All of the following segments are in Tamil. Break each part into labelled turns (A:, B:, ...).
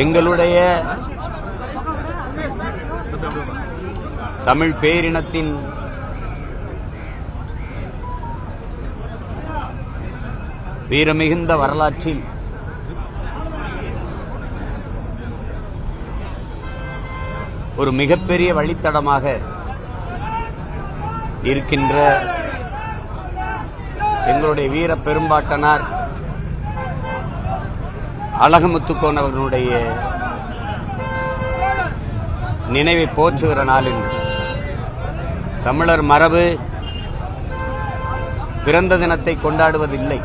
A: எங்களுடைய தமிழ் பேரினத்தின் வீரமிகுந்த வரலாற்றில் ஒரு மிகப்பெரிய வழித்தடமாக இருக்கின்ற எங்களுடைய வீர பெரும்பாட்டனார் அழகுமுத்துக்கோன் அவர்களுடைய நினைவை போற்றுகிற நாளில் தமிழர் மரபு பிறந்த தினத்தை கொண்டாடுவதில்லை,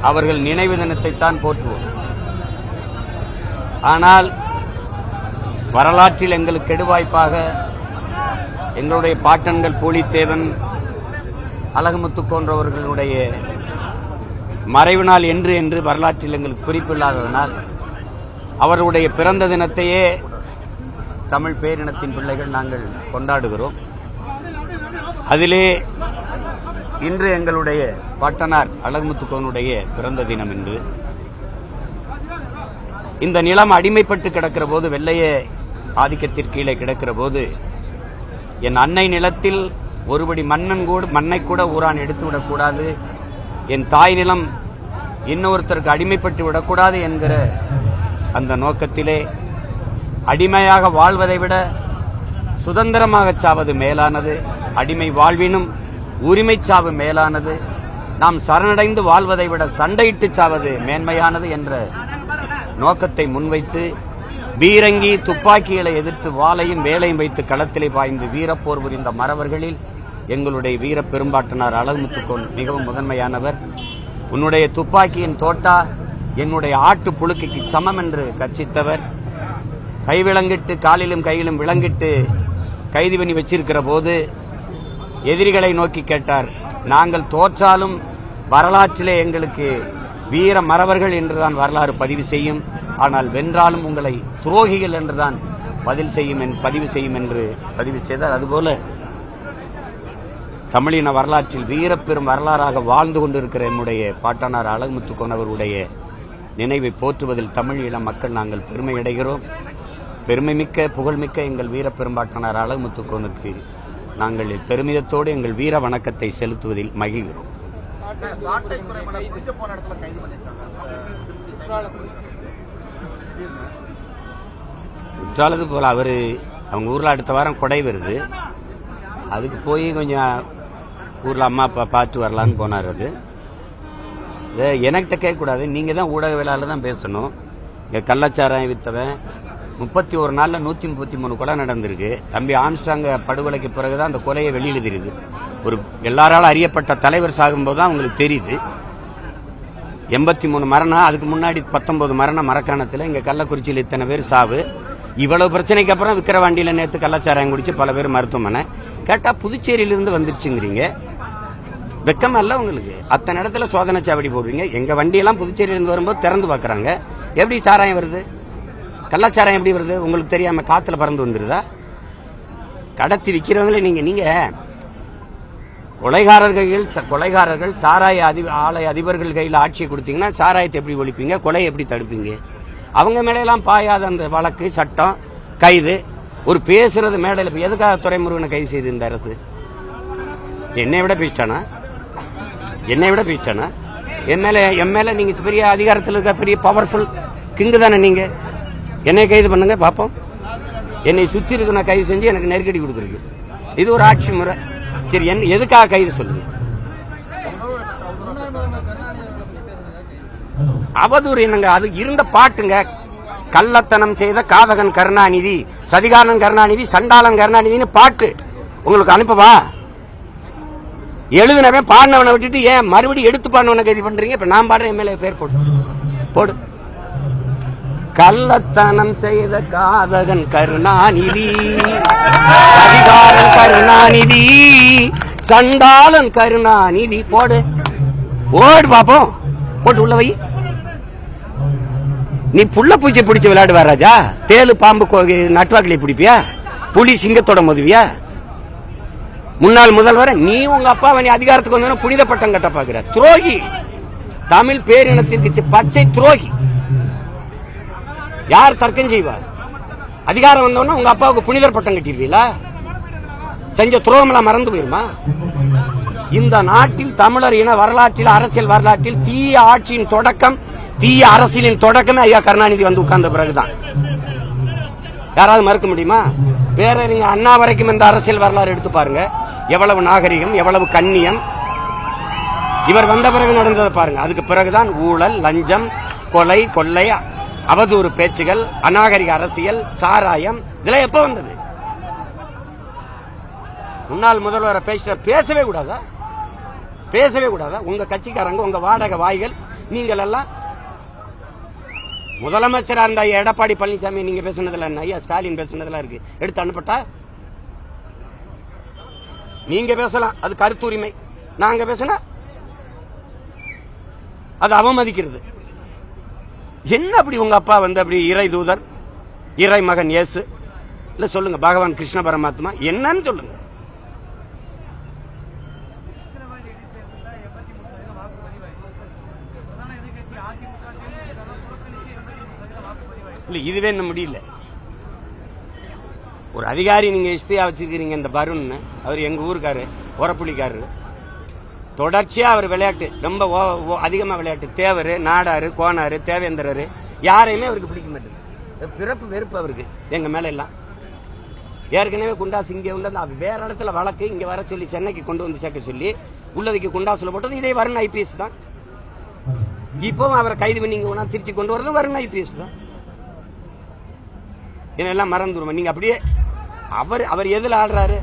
A: அவர்கள் நினைவு தினத்தைத்தான் போற்றுவோம். ஆனால் வரலாற்றில் எங்களுக்கு கெடுவாய்ப்பாக எங்களுடைய பாட்டன்கள் பூலித்தேவன் அழகுமுத்துக்கோன் அவர்களுடைய மறைவு நாள் என்று வரலாற்றில் எங்களுக்கு குறிப்பில்லாததனால் அவருடைய பிறந்த தினத்தையே தமிழ் பேரினத்தின் பிள்ளைகள் நாங்கள் கொண்டாடுகிறோம். அதிலே இன்று எங்களுடைய பாட்டனார் அழகுமுத்துக்கோனுடைய பிறந்த தினம் என்று இந்த நிலம் அடிமைப்பட்டு கிடக்கிற போது, வெள்ளைய ஆதிக்கத்திற்கு கீழே கிடக்கிற போது, என் அன்னை நிலத்தில் ஒருபடி மண்ணை கூட ஊரான் எடுத்துவிடக்கூடாது, என் தாய் நிலம் இன்னொருத்தருக்கு அடிமைப்பட்டு விடக்கூடாது என்கிற அந்த நோக்கத்திலே அடிமையாக வாழ்வதை விட சுதந்திரமாக சாவது மேலானது, அடிமை வாழ்வினும் உரிமை சாவு மேலானது, நாம் சரணடைந்து வாழ்வதை விட சண்டையிட்டு சாவது மேன்மையானது என்ற நோக்கத்தை முன்வைத்து பீரங்கி துப்பாக்கிகளை எதிர்த்து வாளையும் வேலையும் வைத்து களத்திலே பாய்ந்து வீரப்போர் புரிந்த மறவர்களில் எங்களுடைய வீர பெரும்பாட்டனார் அழகுமுத்துக்கோன் மிகவும் முதன்மையானவர். உன்னுடைய துப்பாக்கியின் தோட்டா என்னுடைய ஆட்டு புழுக்கைக்கு சமம் என்று கர்ச்சித்தவர். கைவிலங்கிட்டு காலிலும் கையிலும் விலங்கிட்டு கைது பண்ணி வச்சிருக்கிற போது எதிரிகளை நோக்கி கேட்டார், நாங்கள் தோற்றாலும் வரலாற்றிலே எங்களுக்கு வீர மறவர்கள் என்றுதான் வரலாறு பதிவு செய்யும், ஆனால் வென்றாலும் உங்களை துரோகிகள் என்றுதான் பதிவு செய்யும் என்று பதிவு செய்தார். அதுபோல தமிழின வரலாற்றில் வீரப்பெரும் வரலாறாக வாழ்ந்து கொண்டிருக்கிற என்னுடைய பாட்டனார் அழகுமுத்துக்கோன் அவருடைய நினைவை போற்றுவதில் தமிழ் இளம் மக்கள் நாங்கள் பெருமை அடைகிறோம். பெருமைமிக்க புகழ்மிக்க எங்கள் வீர பெரும்பாட்டனார் அழகுமுத்துக்கோனுக்கு நாங்கள் பெருமிதத்தோடு எங்கள் வீர வணக்கத்தை செலுத்துவதில் மகிழ்கிறோம். குற்றாலது போல அவங்க ஊர்ல அடுத்த வாரம் கொடை வருது, அதுக்கு போய் கொஞ்சம் ஊர்ல அம்மா அப்பா பார்த்து வரலான்னு போனார். அது எனக்கிட்ட கேட்கக்கூடாது, நீங்க தான் ஊடகவியலாளர் தான் பேசணும். இங்க கள்ளச்சாராயம் வித்தவன் 31 நாள்ல 133 கொலை நடந்திருக்கு. தம்பி ஆம்ஸ்ட்ராங்க படுகொலைக்கு பிறகுதான் அந்த கொலையை வெளியில தெரியுது. ஒரு எல்லாராலும் அறியப்பட்ட தலைவர் சாகும்போது தான் உங்களுக்கு தெரியுது. 83 மரணம், அதுக்கு முன்னாடி 19 மரணம் மரக்காணத்தில். இங்க கள்ளக்குறிச்சியில் இத்தனை பேர் சாவு. இவ்வளவு பிரச்சனைக்கு அப்புறம் விக்கிரவாண்டியில நேற்று கள்ளச்சாராயம் குடிச்சு பல பேர் மருத்துவமனை. கேட்டா புதுச்சேரியிலிருந்து வந்துருச்சுங்கிறீங்க. வெக்கம் அல்ல உங்களுக்கு? அத்தனை இடத்துல சோதனை சாவடி போடுறீங்க. எங்க வண்டியெல்லாம் புதுச்சேரியிலிருந்து வரும்போது திறந்து பாக்குறாங்க. எப்படி சாராயம் வருது? கள்ளச்சாராயம் எப்படி வருது? உங்களுக்கு தெரியாம காத்துல பறந்து வந்துருதா? கடத்தி விக்கிறவங்களே நீங்க கொலைகாரர்கள் சாராய ஆலை அதிபர்கள் கையில் ஆட்சியை கொடுத்தீங்கன்னா சாராயத்தை எப்படி ஒழிப்பீங்க? கொலை எப்படி தடுப்பீங்க? அவங்க மேலையெல்லாம் பாயாத அந்த வழக்கு சட்டம் கைது ஒரு பேசுறது மேடையில் எதுக்காக துரைமுருகனை கைது செய்து இந்த அரசு? என்னை விட பேசிட்டானா? என் மேல நீங்க பெரிய அதிகாரத்தில் இருக்க பெரிய பவர்ஃபுல் கிங்கு தானே நீங்க? என்னை கைது பண்ணுங்க பாப்போம். என்னை சுத்தி இருக்கு நான் கைது செஞ்சு எனக்கு நெருக்கடி கொடுக்குறீங்க. இது ஒரு ஆட்சி முறை. சரி, எதுக்காக கைது சொல்லுங்க? அவதூறு என்னங்க? அது இருந்த பாட்டுங்க. கள்ளத்தனம் செய்த காதகன் கருணாநிதி, சதிகாரன் கருணாநிதி, சண்டாளன் கருணாநிதினு பாட்டு உங்களுக்கு அனுப்பவா? எழுதினவன் பாடினவனை விட்டுட்டு ஏன் மறுபடியும் எடுத்து பாடினவனை கைது பண்றீங்க? இப்ப நான் பாடுறேன், எம்எல்ஏ பேர் போடு. கள்ளத்தனம் செய்த காதகன் கருணாநிதி, சதிகாரன் கருணாநிதி, சண்டாளன் கருணாநிதி போடு பாப்போம். போட்டு உள்ள வை. நீ புள்ள பூச்சி பிடிச்ச விளையாடுவா ராஜா? தேலு பாம்பு நட்டுவாக்கிலே பிடிப்பியா? புலி சிங்கத்தோட மோதுவியா? முன்னாள் முதல்வர் நீ உங்க அப்பா நீ அதிகாரத்துக்கு வந்து புனித பட்டம் கட்ட பாக்குற துரோகி. தமிழ் பேரினத்திற்கு பச்சை துரோகி. யார் தர்க்கம் செய்வார்? அதிகாரம் வந்தோன்னா உங்க அப்பாவுக்கு புனிதர் பட்டம் கட்டிடுவீங்களா? செஞ்ச துரோகமெல்லாம் மறந்து போயிருமா? இந்த நாட்டில் தமிழர் இன வரலாற்றில், அரசியல் வரலாற்றில் தீய ஆட்சியின் தொடக்கம், தீய அரசியலின் தொடக்கமே ஐயா கருணாநிதி வந்து உட்கார்ந்த பிறகுதான். யாராவது மறுக்க முடியுமா? பேரறிஞர் அண்ணா வரைக்கும் இந்த அரசியல் வரலாறு எடுத்து பாருங்க. எவ்வளவு நாகரிகம், எவ்வளவு கண்ணியம். இவர் வந்த பிறகு நடந்ததை பாருங்க. அதுக்கு பிறகுதான் ஊழல், லஞ்சம், கொலை, கொள்ளை, அவதூறு பேச்சுகள், அநாகரிக அரசியல், சாராயம், இதெல்லாம் எப்ப வந்தது? முன்னாள் முதல்வரை பேசவே கூடாதா? பேசவே கூடாதா? உங்க கட்சிக்காரங்க, உங்க வாடகை வாய்கள், நீங்கள் எல்லாம் முதலமைச்சரா இருந்த எடப்பாடி பழனிசாமி நீங்க பேசுனதுல என்ன? ஐயா ஸ்டாலின் பேசுனதுல இருக்கு, எடுத்து அனுப்பட்டா? நீங்க பேசலாம், அது கருத்துரிமை. நாங்க பேசினா அது அவமதிக்கிறது. என்ன அப்படி உங்க அப்பா வந்து அப்படி இறை தூதர், இறை மகன் இயேசு இல்ல சொல்லுங்க, பகவான் கிருஷ்ண பரமாத்மா என்னன்னு சொல்லுங்க. இல்ல இதுவே என்ன முடியல. ஒரு அதிகாரி நீங்க எஸ்பியா வச்சிருக்கீங்க, இந்த வருண், அவர் எங்க ஊருக்காரு, ஓரப்புள்ளிக்காரரு. தொடர்ச்சியா அவர் விளையாட்டு, ரொம்ப அதிகமா விளையாட்டு. தேவர், நாடாரு, கோனாரு, தேவேந்திரரு யாரையுமே அவருக்கு பிடிக்க மாட்டேங்குது. பிறப்பு வெறுப்பு அவருக்கு எங்க மேல எல்லாம். ஏற்கனவே குண்டாசு இங்க உள்ள வேற இடத்துல வழக்கு, இங்க வர சொல்லி சென்னைக்கு கொண்டு வந்து சேர்க்க சொல்லி உள்ளதுக்கு குண்டாசுல போட்டது இதே வருண் ஐபிஎஸ் தான். இப்பவும் அவரை கைது பண்ணி இங்க திருச்சி கொண்டு வரது வருண் ஐபிஎஸ் தான். இதெல்லாம் மறந்துருமா நீங்க? அப்படியே அவர் எதுல ஆடுறாரு?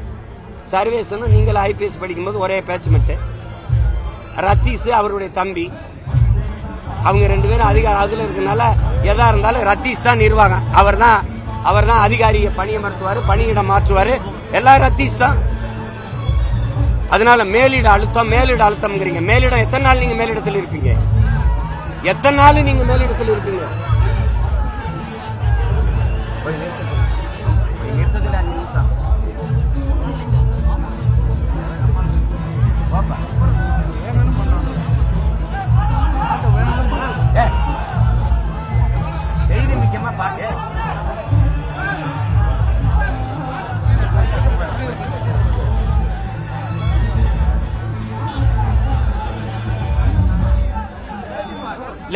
A: சர்வேஸ் நீங்கள் ஐபிஎஸ் படிக்கும்போது ஒரே பேச்சு மட்டும். ரத்தீஸ் அவருடைய தம்பி, அவங்க ரெண்டு பேரும் அதிகாரம் அதுல இருக்கனால எதா இருந்தாலும் ரத்தீஸ் தான் நிர்வாகம். அவர் தான் அதிகாரியை பணியமர்த்துவாரு, பணியிடம் மாற்றுவாரு, எல்லாம் ரத்தீஸ் தான். அதனால மேலிட அழுத்தம் மேலிடம் எத்தனை நாள் நீங்க மேலிடத்தில் இருப்பீங்க? எத்தனை நாள் நீங்க மேலிடத்தில் இருப்பீங்க?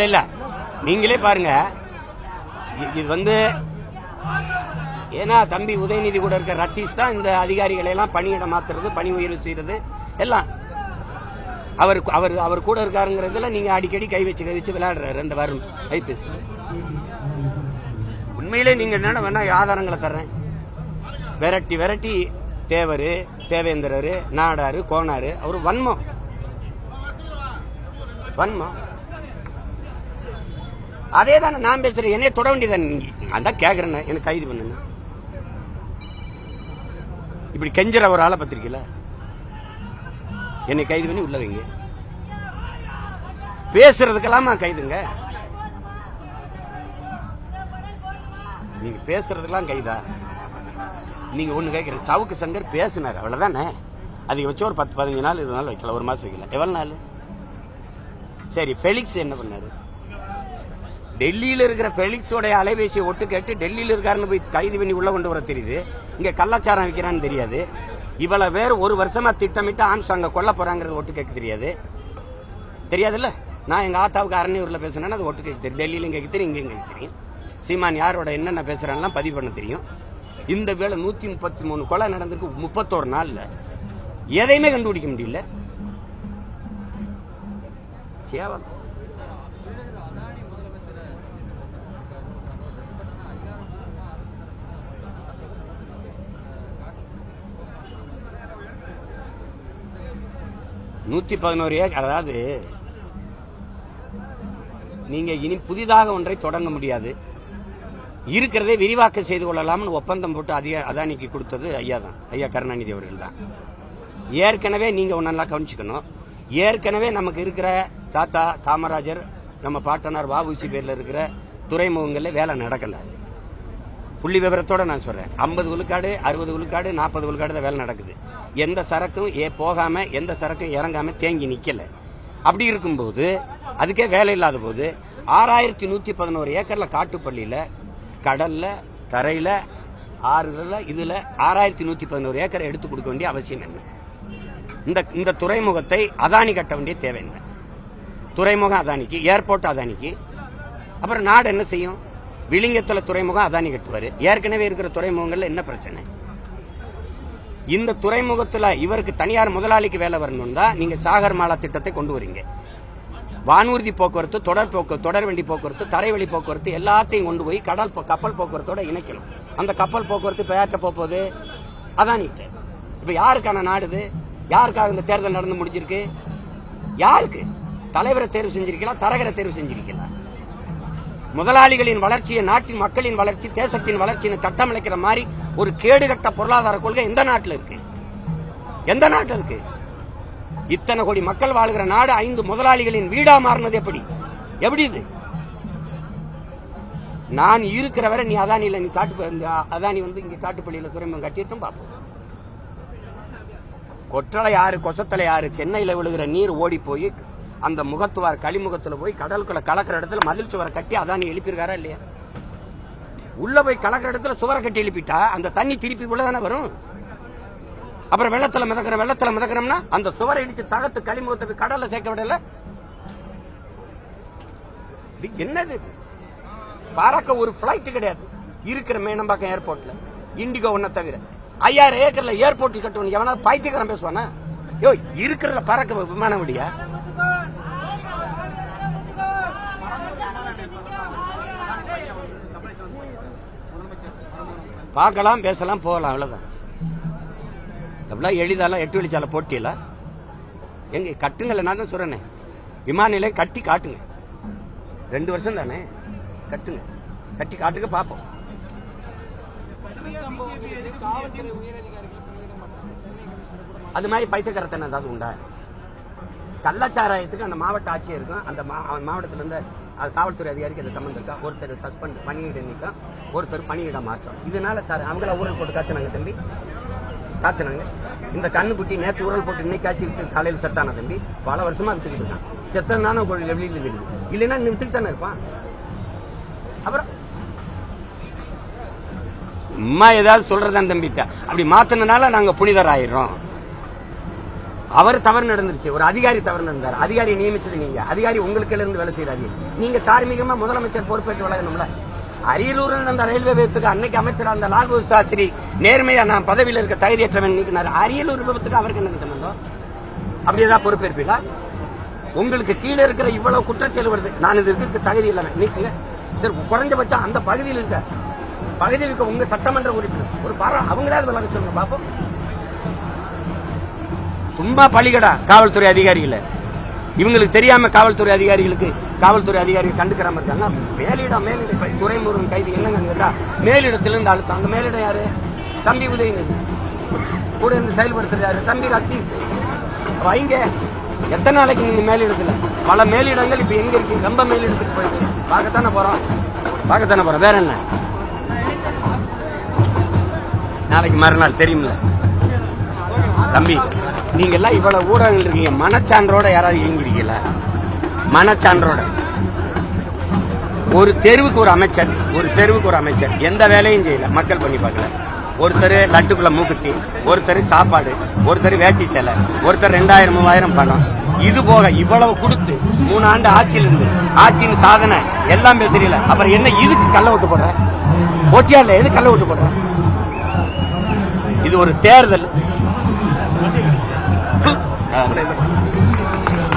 A: இல்ல நீங்களே பாருங்க. இது வந்து ஏன்னா தம்பி உதயநிதி கூட இருக்க ரத்தீஸ் தான் இந்த அதிகாரிகளை எல்லாம் பணியிடம் மாத்துறது, பணி உயர்வு செய்யறது எல்லாம். அவர் கூட இருக்காருங்கிறதுல நீங்க அடிக்கடி கை வச்சு விளையாடுறாரு அந்த வருண் ஐபிஎஸ். உண்மையிலே நீங்க என்ன வேணா ஆதாரங்களை தர்றேன். விரட்டி தேவரு, தேவேந்திரரு, நாடாரு, கோனாரு, அவரு வன்மம். அதே தானே நான் பேசுறேன். என்னைய தொட வேண்டியதான். அதான் கேக்குறேன், எனக்கு கைது பண்ணுங்க. இப்படி கெஞ்சுற ஒரு ஆளை பத்திரிக்கல என்னை கைது பண்ணி உள்ள வைங்க. பேசுறதுக்கெல்லாம் கைதுங்க. நீங்க பேசுறதுக்கெல்லாம் கைதா? நீங்க ஒண்ணு கேட்கிற சவுக்கு சங்கர் பேசினார், அவ்வளவுதானே. அதிகபட்சம் ஒரு 10-15 நாள் 20 நாள் வைக்கல, ஒரு மாசம் வைக்கல. எவ்வளவு நாள்? சரி, பெலிக்ஸ் என்ன பண்ணாரு? டெல்லியில இருக்கிற பெலிக்ஸோட அலைபேசியை ஒட்டு கேட்டு டெல்லியில இருக்காருன்னு போய் கைது பண்ணி உள்ள கொண்டு வர தெரியுது. இங்க கள்ளச்சாரம் வைக்கிறான்னு தெரியாது. இவ்வளவு பேர் ஒரு வருஷமா திட்டமிட்டு ஆம்ஸ்டாங்க கொல்ல போறாங்கிறது ஒட்டு கேட்க தெரியாதுல்ல. நான் எங்க ஆத்தாவுக்கு அரணியூர்ல பேசுனேன்னு அது ஒட்டு கேட்க தெரியும். டெல்லியில கேட்க தெரியும், இங்க கேட்க தெரியும். சீமான் யாரோட என்னென்ன பேசுறான்லாம் பதிவு பண்ண தெரியும். இந்த வேலை 133 கொலை நடந்திருக்கு 31 நாள்ல. எதையுமே கண்டுபிடிக்க முடியல. சேவல் 111 ஏக்கர். அதாவது நீங்க இனி புதிதாக ஒன்றை தொடங்க முடியாது. இருக்கிறதே விரிவாக்கம் செய்து கொள்ளலாம்னு ஒப்பந்தம் போட்டு அதானிக்கு கொடுத்தது ஐயா கருணாநிதி அவர்கள் தான். ஏற்கனவே நீங்க ஒன்னெல்லாம் கவனிச்சுக்கணும். ஏற்கனவே நமக்கு இருக்கிற தாத்தா காமராஜர், நம்ம பாட்டனார் வாவுசி பேர்ல இருக்கிற துறைமுகங்கள்ல வேலை நடக்கல. புள்ளி விவரத்தோட நான் சொல்றேன். 50 விழுக்காடு, 60 விழுக்காடு, 40 விழுக்காடு தான் வேலை நடக்குது. எந்த சரக்கும் போகாம, எந்த சரக்கும் இறங்காம தேங்கி நிக்கல. அப்படி இருக்கும்போது அதுக்கே வேலை இல்லாத போது 6111 ஏக்கர்ல காட்டுப்பள்ளியில கடல்ல, தரையில, ஆறுல, இதுல 6111 ஏக்கரை எடுத்து கொடுக்க வேண்டிய அவசியம் என்ன? இந்த துறைமுகத்தை அதானி கட்ட வேண்டிய தேவை என்ன? துறைமுகம் அதானிக்கு, ஏர்போர்ட் அதானிக்கு. அப்புறம் நாடு என்ன செய்யும்? விளிங்கத்துல துறைமுகம் அதானி கட்டுவாரு. ஏற்கனவே இருக்கிற துறைமுகங்கள்ல என்ன பிரச்சனை? இந்த துறைமுகத்துல இவருக்கு தனியார் முதலாளிக்கு வேலை வரணும் தான் நீங்க சாகர்மாலா திட்டத்தை கொண்டு வரீங்க. வானூர்தி போக்குவரத்து, தொடர் வண்டி போக்குவரத்து, தரைவழி போக்குவரத்து எல்லாத்தையும் கொண்டு போய் கப்பல் போக்குவரத்தோட இணைக்கணும். அந்த கப்பல் போக்குவரத்து இப்ப யார்கிட்ட போகுது? அதானிட்ட. இப்ப யாருக்கான நாடுது? யாருக்காக இந்த தேர்தல் நடந்து முடிஞ்சிருக்கு? யாருக்கு? தலைவரை தேர்வு செஞ்சிருக்கலாம், தரகரை தேர்வு செஞ்சிருக்கலாம். முதலாளிகளின் வளர்ச்சியை, நாட்டின் மக்களின் வளர்ச்சி, தேசத்தின் வளர்ச்சியை கட்டமைக்கிற மாதிரி ஒரு கேடுகட்ட பொருளாதார கொள்கை எந்த நாட்டில் இருக்கு? எந்த நாட்டில் இருக்கு? இத்தனை கோடி மக்கள் வாழ்கிற நாடு 5 முதலாளிகளின் வீடா மாறினது எப்படி? எப்படி இது? நான் இருக்கிற வரை நீ அதானியில, நீ அதானி இங்க காட்டுப்பள்ளியில துறைமுகம் கட்டிட்டும் பார்ப்போம். கொற்றலை யாரு, கொசத்தலை யாரு? சென்னையில விழுகிற நீர் ஓடி போய் அந்த முகத்துவார் களிமுகத்துல போய் கடலுக்குள்ள கலக்கிற இடத்துல மதில் சுவரை கட்டி அதானி எழுப்பியிருக்காரா இல்லையா? உள்ள போய் கலக்கிற இடத்துல சுவரை கட்டி எழுப்பிட்டா அந்த தண்ணி திருப்பி உள்ளதானே வரும். அப்புறம் வெள்ளத்துல மிதக்கிறோம்னா அந்த சுவரை இடிச்சு தகத்து களிமுகத்தை போய் கடல்ல சேர்க்க விடல. என்னது? பாராக்க ஒரு பிளைட் கிடையாது இருக்கிற மேனம்பாக்கம் ஏர்போர்ட்ல, இண்டிகோ ஒன்ன தவிர. 5000 ஏக்கர்ல ஏர்போர்ட் கட்டணும். எவனாவது பைத்தியக்காரன் பேசுவானா? யோ, இருக்கிறதுல பறக்க விமானம் விடியா? பார்க்கலாம், பேசலாம், போகலாம், அவ்வளவுதான். எவ்வளவு எளிதாலாம் 8 வழிச்சாலை போட்டியில எங்க கட்டுங்கல? நான் தான் சொல்றேன், விமான நிலையம் கட்டி காட்டுங்க. 2 வருஷம் தானே, கட்டுங்க, கட்டி காட்டுங்க, பாப்போம். அது மாதிரி பைத்தியக்காரத்தனை ஏதாவது உண்டா? கள்ளச்சாராயத்துக்கு அந்த மாவட்ட ஆட்சியருக்கும் அந்த மாவட்டத்தில் இருந்து காவல்துறை அதிகாரிக்கு அது சம்பந்தம் இருக்கா? ஒருத்தர் சஸ்பெண்ட், பணியிட நீக்கம், ஒருத்தர் பணியிட மாற்றம். இதனால சார் அவங்கள ஊழல் போட்டு காய்ச்சினாங்க தம்பி, காய்ச்சினாங்க. இந்த கண்ணுக்குட்டி நேற்று ஊழல் போட்டு இன்னைக்கு காய்ச்சி காலையில் செத்தான தம்பி. பல வருஷமா வித்துக்கிட்டு இருக்கான். செத்தனான வெளியில் இருக்குது, இல்லைன்னா வித்துட்டு தானே இருப்பான். அப்புறம் சும்மா ஏதாவது சொல்றதான் தம்பி. அப்படி மாத்தினால நாங்க புனிதர் ஆயிடுறோம். அவர் தவறு நடந்துருச்சு, ஒரு அதிகாரி தவறு நடந்தார். அதிகாரி நியமிச்சது நீங்க, அதிகாரி உங்களுக்கு இருந்து வேலை செய்யறாரு. நீங்க தார்மீகமா முதலமைச்சர் பொறுப்பேற்று வழங்கணும்ல. அரியலூரில் நடந்த ரயில்வே விபத்துக்கு அன்னைக்கு அமைச்சர் அந்த லால்பு சாஸ்திரி நேர்மையா நான் பதவியில் இருக்க தகுதியற்றவன் நீக்கினார். அரியலூர் விபத்துக்கு அவருக்கு என்ன சம்பந்தம்? அப்படியேதான் பொறுப்பேற்பீங்களா? உங்களுக்கு கீழே இருக்கிற இவ்வளவு குற்றச்செயல் வருது, நான் இது இருக்க தகுதி இல்லைன்னு நீக்குங்க. இதற்கு குறைஞ்சபட்சம் அந்த பகுதியில் இருக்க உங்க சட்டமன்ற உறுப்பினர் ஒரு அவங்களால விளக்க சொல்லுங்க பாப்போம். சும்மா பழிகடா காவல்துறை அதிகாரிகள். இவங்களுக்கு தெரியாம காவல்துறை அதிகாரிகள் கண்டுக்கிறாம இருக்காங்க. மேலிடம் துறைமுருகன் கைது என்னங்க கேட்டா மேலிடத்திலிருந்து அழுத்தம். அந்த மேலிடம் யாரு? தம்பி உதயநிதி கூட இருந்து செயல்படுத்துறது யாரு? தம்பி ரத்தீஷ். வைங்க, எத்தனை நாளைக்கு நீங்க மேலிடத்துல? பல மேலிடங்கள் இப்ப எங்க இருக்கு? ரொம்ப மேலிடத்துக்கு போயிடுச்சு. பார்க்கத்தானே போறோம். வேற என்ன? நாளைக்கு மறுநாள் தெரியும்ல தம்பி. நீங்க எல்லாம் இவ்வளவு ஊடகங்கள் இருக்கீங்க, மனச்சான்றோட யாராவது இயங்கிருக்கீங்களா? மனச்சான்றோட ஒரு தெருவுக்கு ஒரு அமைச்சர் எந்த வேலையும் செய்யல, மக்கள் பண்ணி பார்க்கல. ஒருத்தர் லட்டுக்குள்ள மூக்குத்தி, ஒருத்தர் சாப்பாடு, ஒருத்தர் வேட்டி சேலை, ஒருத்தர் 2000 3000 பணம். இது போக இவ்வளவு கொடுத்து 3 ஆண்டு ஆட்சியின் சாதனை எல்லாம் பேசுறீங்கள. அப்புறம் என்ன இதுக்கு கள்ள ஓட்டு போடுற? ஓட்டியா இல்ல? எது கள்ள ஓட்டு போடுற? இது ஒரு தேர்தல்.